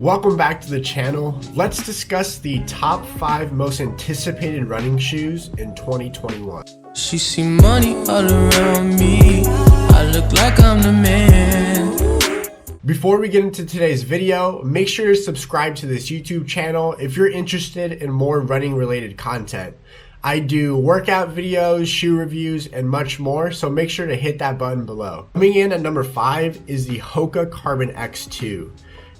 Welcome back to the channel. Let's discuss the top 5 most anticipated running shoes in 2021. She see money all around me. I look like I'm the man. Before we get into today's video, make sure to subscribe to this YouTube channel if you're interested in more running related content. I do workout videos, shoe reviews, and much more, so make sure to hit that button below. Coming in at number 5 is the Hoka Carbon X2.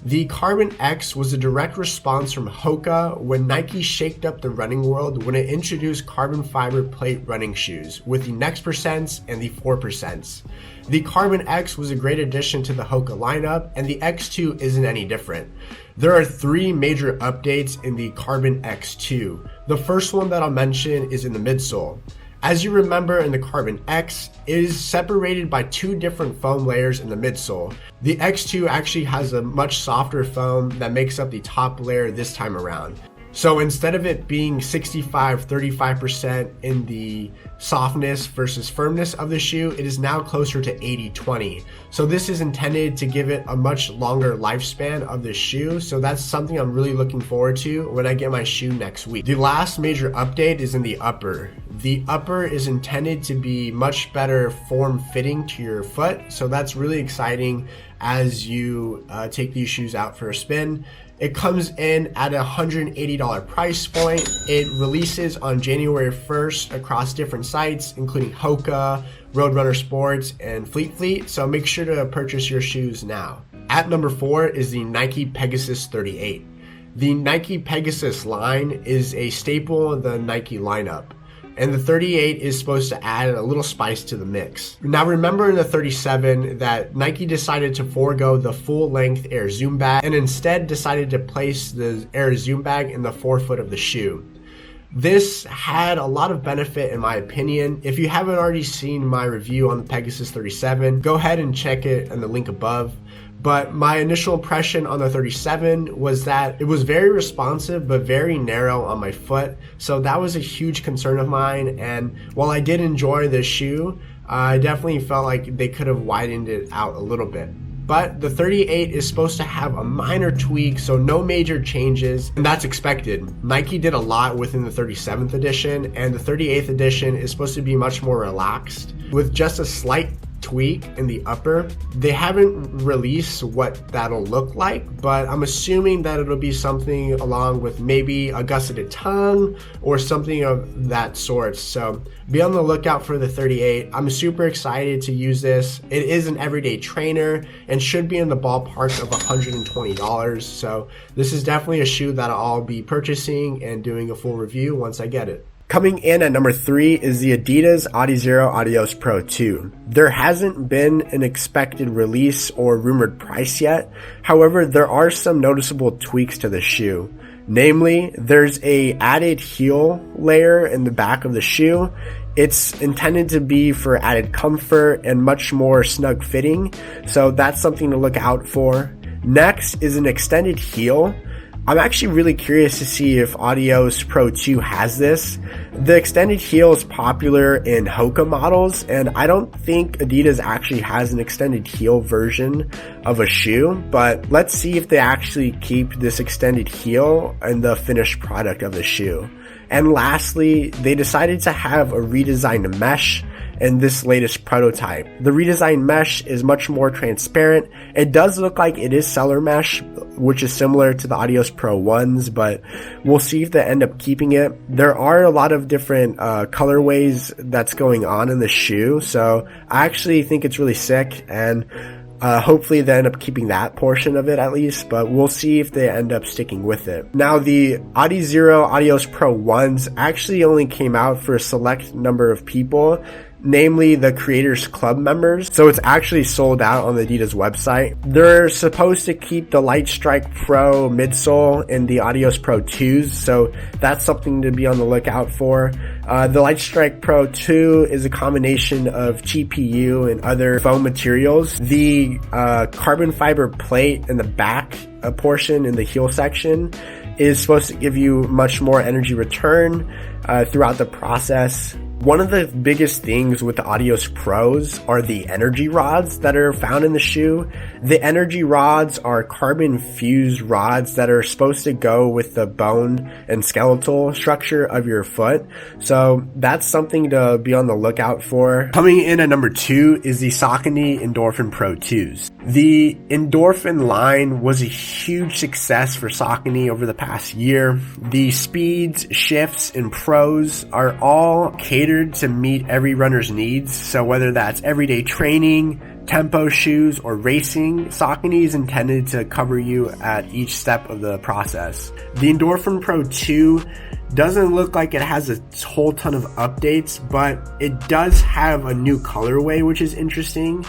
The Carbon X was a direct response from Hoka when Nike shaked up the running world when it introduced carbon fiber plate running shoes with the Next Percents and the 4%. The Carbon X was a great addition to the Hoka lineup, and the X2 isn't any different. There are 3 major updates in the Carbon X2. The first one that I'll mention is in the midsole. As you remember, in the Carbon X, it is separated by 2 different foam layers in the midsole. The X2 actually has a much softer foam that makes up the top layer this time around. So instead of it being 65-35% in the softness versus firmness of the shoe, it is now closer to 80-20. So this is intended to give it a much longer lifespan of the shoe. So that's something I'm really looking forward to when I get my shoe next week. The last major update is in the upper. The upper is intended to be much better form fitting to your foot. So that's really exciting as you take these shoes out for a spin. It comes in at a $180 price point. It releases on January 1st across different sites, including Hoka, Roadrunner Sports, and Fleet Fleet. So make sure to purchase your shoes now. At number 4 is the Nike Pegasus 38. The Nike Pegasus line is a staple in the Nike lineup, and the 38 is supposed to add a little spice to the mix. Now remember in the 37 that Nike decided to forego the full-length Air Zoom bag and instead decided to place the Air Zoom bag in the forefoot of the shoe. This had a lot of benefit in my opinion. If you haven't already seen my review on the Pegasus 37, go ahead and check it in the link above. But my initial impression on the 37 was that it was very responsive but very narrow on my foot. So that was a huge concern of mine. And while I did enjoy the shoe, I definitely felt like they could have widened it out a little bit. But the 38 is supposed to have a minor tweak, so no major changes, and that's expected. Nike did a lot within the 37th edition, and the 38th edition is supposed to be much more relaxed with just a slight tweak in the upper. They haven't released what that'll look like, but I'm assuming that it'll be something along with maybe a gusseted tongue or something of that sort. So be on the lookout for the 38. I'm super excited to use this. It is an everyday trainer and should be in the ballpark of $120. So this is definitely a shoe that I'll be purchasing and doing a full review once I get it. Coming in at number 3 is the Adidas Adizero Adios Pro 2. There hasn't been an expected release or rumored price yet. However, there are some noticeable tweaks to the shoe. Namely, there's a added heel layer in the back of the shoe. It's intended to be for added comfort and much more snug fitting. So that's something to look out for. Next is an extended heel. I'm actually really curious to see if Adios Pro 2 has this. The extended heel is popular in Hoka models, and I don't think Adidas actually has an extended heel version of a shoe, but let's see if they actually keep this extended heel in the finished product of the shoe. And lastly, they decided to have a redesigned mesh in this latest prototype. The redesigned mesh is much more transparent. It does look like it is seller mesh, which is similar to the Adios Pro 1s, but we'll see if they end up keeping it. There are a lot of different colorways that's going on in the shoe, so I actually think it's really sick, and hopefully they end up keeping that portion of it at least, but we'll see if they end up sticking with it. Now, the Adizero Adios Pro 1s actually only came out for a select number of people, namely the Creators Club members. So it's actually sold out on the Adidas website. They're supposed to keep the Lightstrike Pro midsole in the Adios Pro 2s, so that's something to be on the lookout for. The Lightstrike Pro 2 is a combination of TPU and other foam materials. The carbon fiber plate in the back portion in the heel section is supposed to give you much more energy return throughout the process. One of the biggest things with the Adios Pros are the energy rods that are found in the shoe. The energy rods are carbon fused rods that are supposed to go with the bone and skeletal structure of your foot. So that's something to be on the lookout for. Coming in at number 2 is the Saucony Endorphin Pro 2s. The Endorphin line was a huge success for Saucony over the past year. The speeds, shifts, and pros are all catered to meet every runner's needs. So whether that's everyday training, tempo shoes, or racing, Saucony is intended to cover you at each step of the process. The Endorphin Pro 2 doesn't look like it has a whole ton of updates, but it does have a new colorway, which is interesting.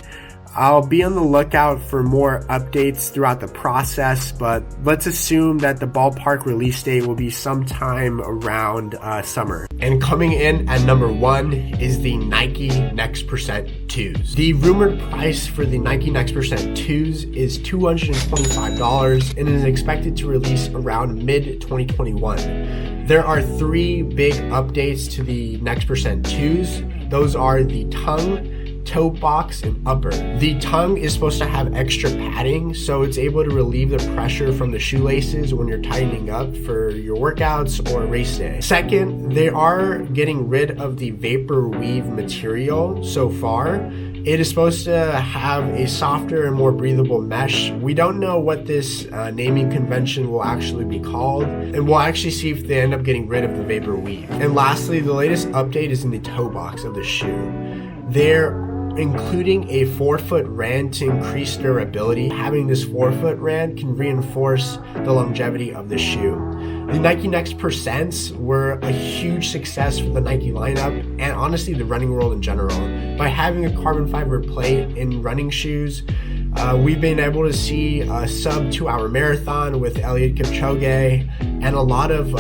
I'll be on the lookout for more updates throughout the process, but let's assume that the ballpark release date will be sometime around summer. And coming in at number 1 is the Nike Next Percent 2s. The rumored price for the Nike Next Percent 2s is $225 and is expected to release around mid-2021. There are 3 big updates to the Next Percent 2s. Those are the tongue, toe box, and upper. The tongue is supposed to have extra padding, so it's able to relieve the pressure from the shoelaces when you're tightening up for your workouts or race day. Second, they are getting rid of the vapor weave material so far. It is supposed to have a softer and more breathable mesh. We don't know what this naming convention will actually be called, and we'll actually see if they end up getting rid of the vapor weave. And lastly, the latest update is in the toe box of the shoe. They're including a 4-foot rand to increase durability. Having this 4-foot rand can reinforce the longevity of the shoe. The Nike Next Percents were a huge success for the Nike lineup and honestly the running world in general. By having a carbon fiber plate in running shoes, we've been able to see a sub 2-hour marathon with Eliud Kipchoge and a lot of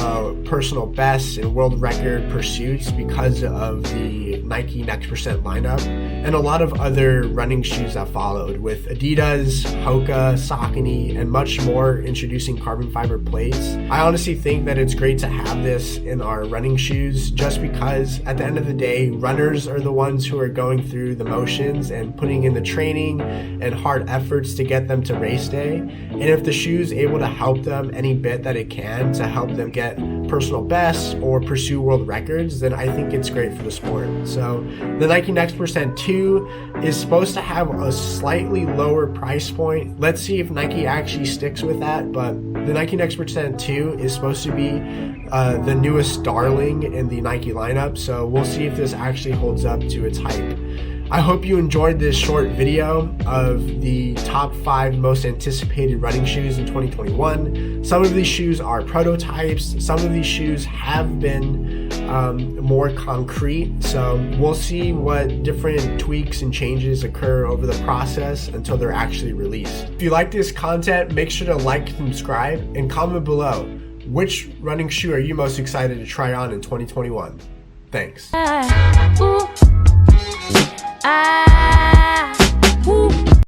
personal bests and world record pursuits because of the Nike Next Percent lineup, and a lot of other running shoes that followed with Adidas, Hoka, Saucony, and much more introducing carbon fiber plates. I honestly think that it's great to have this in our running shoes just because at the end of the day, runners are the ones who are going through the motions and putting in the training and hard efforts to get them to race day. And if the shoe is able to help them any bit that it can to help them get personal bests or pursue world records, then I think it's great for the sport. So the Nike Next Percent 2 is supposed to have a slightly lower price point. Let's see if Nike actually sticks with that, but the Nike Next Percent 2 is supposed to be the newest darling in the Nike lineup, so we'll see if this actually holds up to its hype. I hope you enjoyed this short video of the top 5 most anticipated running shoes in 2021. Some of these shoes are prototypes. Some of these shoes have been more concrete. So we'll see what different tweaks and changes occur over the process until they're actually released. If you like this content, make sure to like and subscribe and comment below. Which running shoe are you most excited to try on in 2021? Thanks.